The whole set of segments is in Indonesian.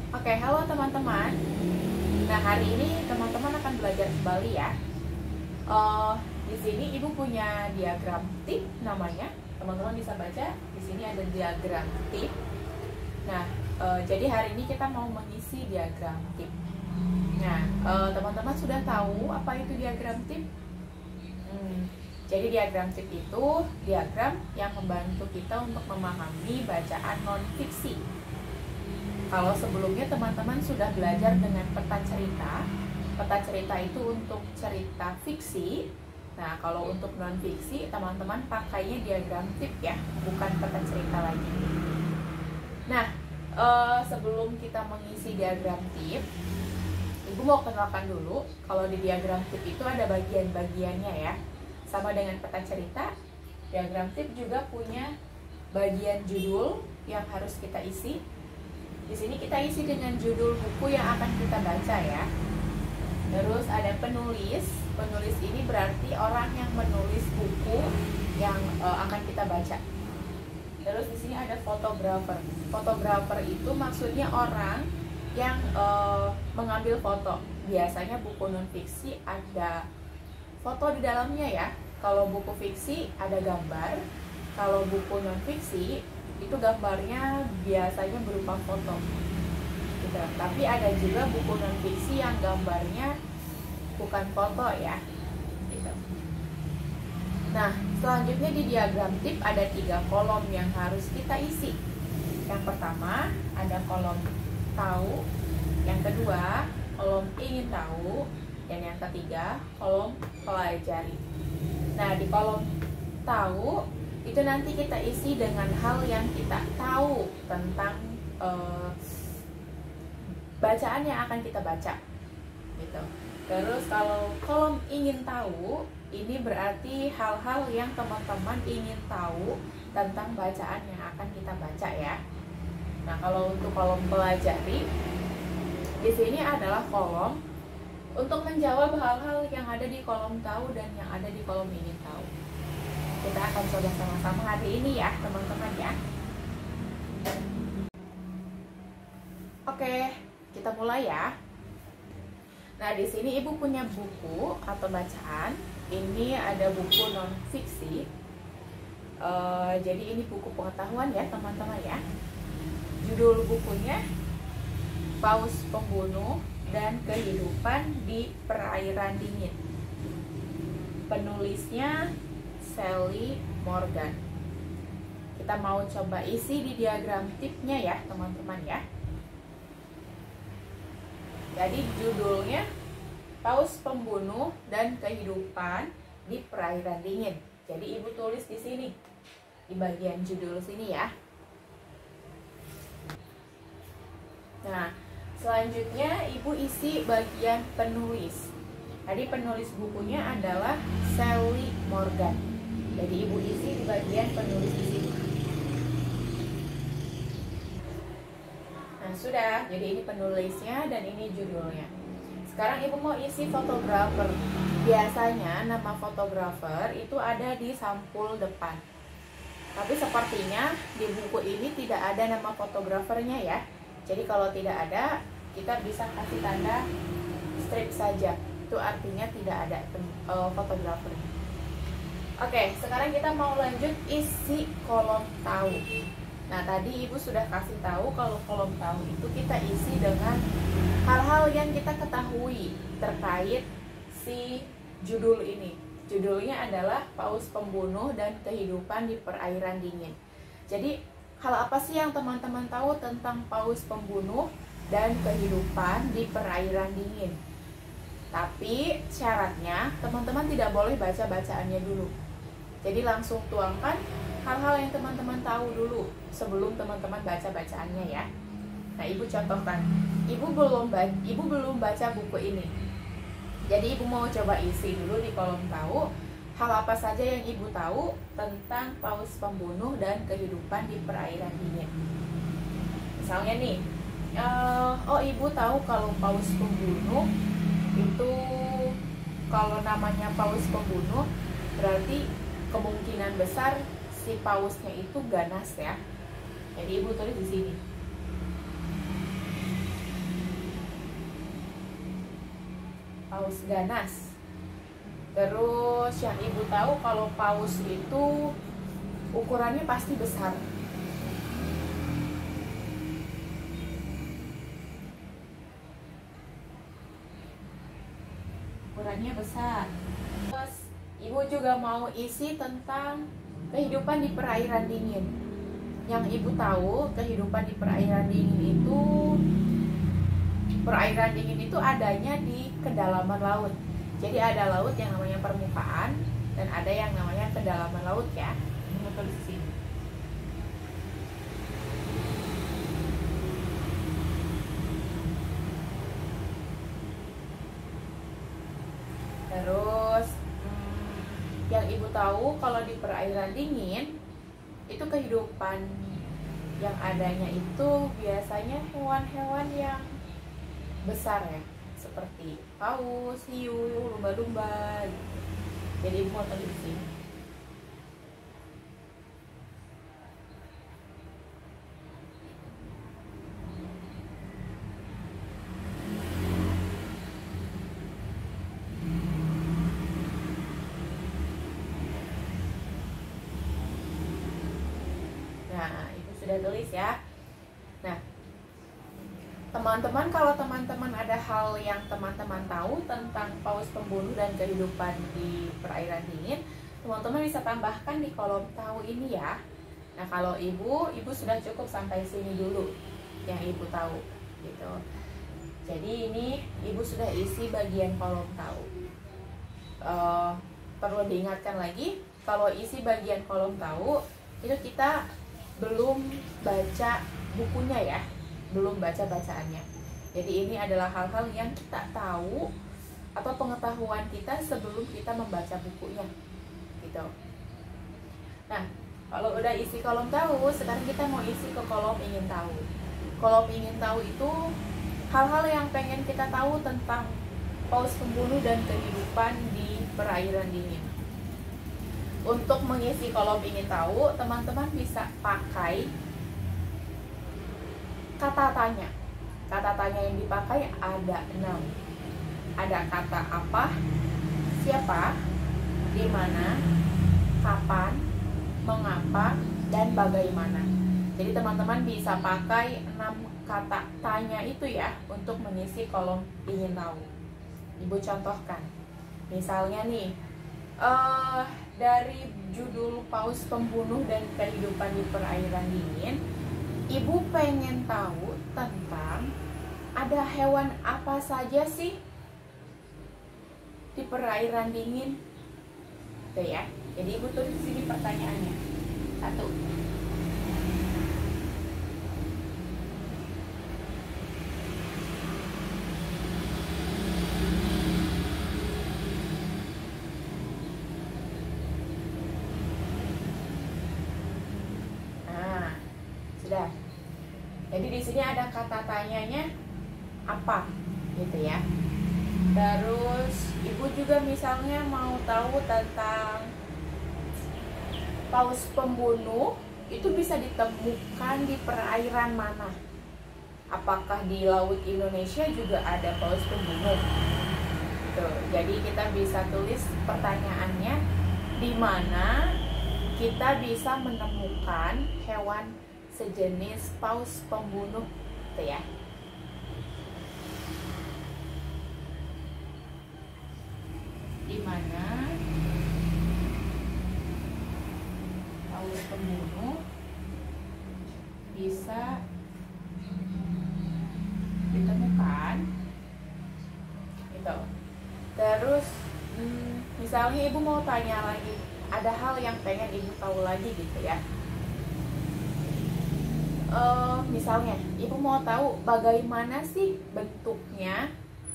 Oke, halo teman-teman. Nah, hari ini teman-teman akan belajar kembali ya. Di sini Ibu punya diagram tip namanya. Teman-teman bisa baca. Di sini ada diagram tip. Nah, jadi hari ini kita mau mengisi diagram tip. Nah, teman-teman sudah tahu apa itu diagram tip? Jadi diagram tip itu diagram yang membantu kita untuk memahami bacaan non-fiksi. Kalau sebelumnya teman-teman sudah belajar dengan peta cerita. Peta cerita itu untuk cerita fiksi. Nah, kalau untuk non-fiksi, teman-teman pakainya diagram tip ya, bukan peta cerita lagi. Nah, sebelum kita mengisi diagram tip, Ibu mau kenalkan dulu, kalau di diagram tip itu ada bagian-bagiannya ya. Sama dengan peta cerita, diagram tip juga punya bagian judul yang harus kita isi. Di sini kita isi dengan judul buku yang akan kita baca ya. Terus ada penulis. Penulis ini berarti orang yang menulis buku yang akan kita baca. Terus di sini ada fotografer. Fotografer itu maksudnya orang yang mengambil foto. Biasanya buku non-fiksi ada foto di dalamnya ya. Kalau buku fiksi ada gambar. Kalau buku non-fiksi itu gambarnya biasanya berupa foto gitu. Tapi ada juga buku non-fiksi yang gambarnya bukan foto ya gitu. Nah, selanjutnya di diagram tip ada 3 kolom yang harus kita isi. Yang pertama ada kolom tahu, yang kedua kolom ingin tahu, dan yang ketiga kolom pelajari. Nah, di kolom tahu itu nanti kita isi dengan hal yang kita tahu tentang bacaan yang akan kita baca gitu. Terus kalau kolom ingin tahu, ini berarti hal-hal yang teman-teman ingin tahu tentang bacaan yang akan kita baca ya. Nah, kalau untuk kolom pelajari, di sini adalah kolom untuk menjawab hal-hal yang ada di kolom tahu dan yang ada di kolom ingin tahu. Kita akan coba sama-sama hari ini ya teman-teman ya. Oke, kita mulai ya. Nah, di sini Ibu punya buku atau bacaan. Ini ada buku non-fiksi. Jadi ini buku pengetahuan ya teman-teman ya. Judul bukunya Paus Pembunuh dan Kehidupan di Perairan Dingin. Penulisnya Sally Morgan. Kita mau coba isi di diagram tipnya ya teman-teman ya. Jadi judulnya Paus Pembunuh dan Kehidupan di Perairan Dingin. Jadi Ibu tulis di sini di bagian judul sini ya. Nah, selanjutnya Ibu isi bagian penulis. Tadi penulis bukunya adalah Sally Morgan. Jadi Ibu isi di bagian penulis di sini. Nah, sudah. Jadi ini penulisnya dan ini judulnya. Sekarang Ibu mau isi fotografer. Biasanya nama fotografer itu ada di sampul depan. Tapi sepertinya di buku ini tidak ada nama fotografernya ya. Jadi kalau tidak ada, kita bisa kasih tanda strip saja. Itu artinya tidak ada fotografernya. Oke, sekarang kita mau lanjut isi kolom tahu. Nah, tadi Ibu sudah kasih tahu kalau kolom tahu itu kita isi dengan hal-hal yang kita ketahui terkait si judul ini. Judulnya adalah Paus Pembunuh dan Kehidupan di Perairan Dingin. Jadi, hal apa sih yang teman-teman tahu tentang Paus Pembunuh dan Kehidupan di Perairan Dingin? Tapi syaratnya teman-teman tidak boleh baca bacaannya dulu. Jadi langsung tuangkan hal-hal yang teman-teman tahu dulu sebelum teman-teman baca bacaannya ya. Nah, Ibu contohkan. Ibu belum baca buku ini. Jadi Ibu mau coba isi dulu di kolom tahu hal apa saja yang Ibu tahu tentang Paus Pembunuh dan Kehidupan di Perairan Dingin. Misalnya nih, Ibu tahu kalau Paus Pembunuh itu, kalau namanya Paus Pembunuh berarti kemungkinan besar si pausnya itu ganas ya. Jadi Ibu tulis di sini. paus ganas. Terus yang ibu tahu kalau paus itu ukurannya pasti besar. Ukurannya besar. Terus ibu juga mau isi tentang kehidupan di perairan dingin. Yang ibu tahu kehidupan di perairan dingin itu adanya di kedalaman laut. Jadi ada laut yang namanya permukaan dan ada yang namanya kedalaman laut ya. Ini tulis di sini. Terus yang ibu tahu kalau di perairan dingin itu kehidupan yang adanya itu biasanya hewan-hewan yang besar ya, seperti paus, hiu, lumba-lumba gitu. Jadi ibu mau tulis di sini. Nah, ibu sudah tulis ya. Nah, teman-teman, kalau teman-teman ada hal yang teman-teman tahu tentang paus pembunuh dan kehidupan di perairan dingin, teman-teman bisa tambahkan di kolom tahu ini ya. Nah, kalau ibu sudah cukup sampai sini dulu yang ibu tahu gitu. Jadi ini ibu sudah isi bagian kolom tahu. Perlu diingatkan lagi, kalau isi bagian kolom tahu itu kita belum baca bukunya ya, belum baca bacaannya. Jadi ini adalah hal-hal yang kita tahu atau pengetahuan kita sebelum kita membaca bukunya gitu. Nah, kalau udah isi kolom tahu, sekarang kita mau isi ke kolom ingin tahu. Kolom ingin tahu itu hal-hal yang pengen kita tahu tentang paus pembunuh dan kehidupan di perairan dingin. Untuk mengisi kolom ingin tahu, teman-teman bisa pakai kata tanya. Kata tanya yang dipakai ada 6. Ada kata apa, siapa, di mana, kapan, mengapa, dan bagaimana. Jadi teman-teman bisa pakai 6 kata tanya itu ya untuk mengisi kolom ingin tahu. Ibu contohkan. Misalnya nih, dari judul paus pembunuh dan kehidupan di perairan dingin, ibu pengen tahu tentang ada hewan apa saja sih di perairan dingin. Tuh ya. Jadi ibu tulis di sini pertanyaannya. 1. Nah, sudah. Jadi di sini ada kata tanyanya apa gitu ya. Terus ibu juga misalnya mau tahu tentang paus pembunuh itu bisa ditemukan di perairan mana. Apakah di laut Indonesia juga ada paus pembunuh? Tuh, jadi kita bisa tulis pertanyaannya, di mana kita bisa menemukan hewan sejenis paus pembunuh, gitu ya. Di mana paus pembunuh bisa ditemukan, gitu. Terus misalnya ibu mau tanya lagi, ada hal yang pengen ibu tahu lagi gitu ya. Misalnya ibu mau tahu bagaimana sih bentuknya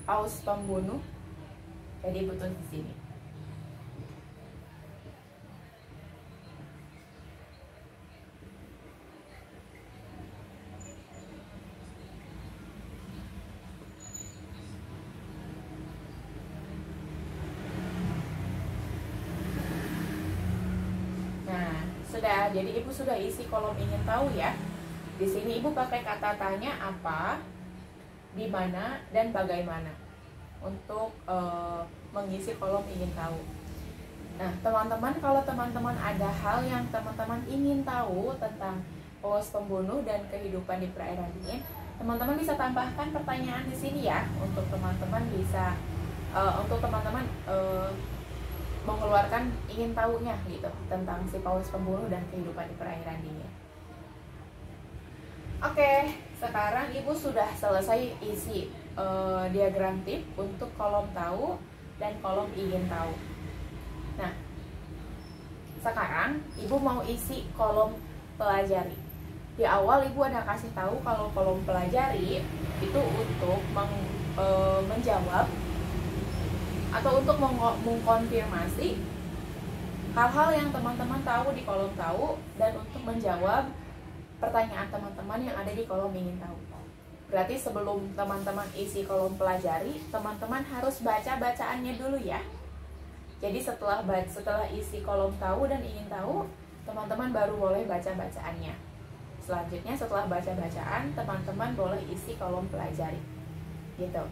paus pembunuh, jadi ibu tulis di sini. Nah, sudah. Jadi ibu sudah isi kolom ingin tahu ya. Di sini ibu pakai kata tanya apa, di mana, dan bagaimana. untuk mengisi kolom ingin tahu. Nah, teman-teman, kalau teman-teman ada hal yang teman-teman ingin tahu tentang paus pembunuh dan kehidupan di perairan dingin, teman-teman bisa tambahkan pertanyaan di sini ya, untuk teman-teman bisa mengeluarkan ingin tahunya gitu tentang si paus pembunuh dan kehidupan di perairan dingin. Oke, sekarang Ibu sudah selesai isi diagram tip untuk kolom tahu dan kolom ingin tahu. Nah, sekarang Ibu mau isi kolom pelajari. Di awal Ibu ada kasih tahu kalau kolom pelajari itu untuk menjawab atau untuk mengkonfirmasi hal-hal yang teman-teman tahu di kolom tahu dan untuk menjawab pertanyaan teman-teman yang ada di kolom ingin tahu. Berarti sebelum teman-teman isi kolom pelajari, teman-teman harus baca bacaannya dulu ya. Jadi setelah isi kolom tahu dan ingin tahu, teman-teman baru boleh baca bacaannya. Selanjutnya setelah baca bacaan, teman-teman boleh isi kolom pelajari. Gitu.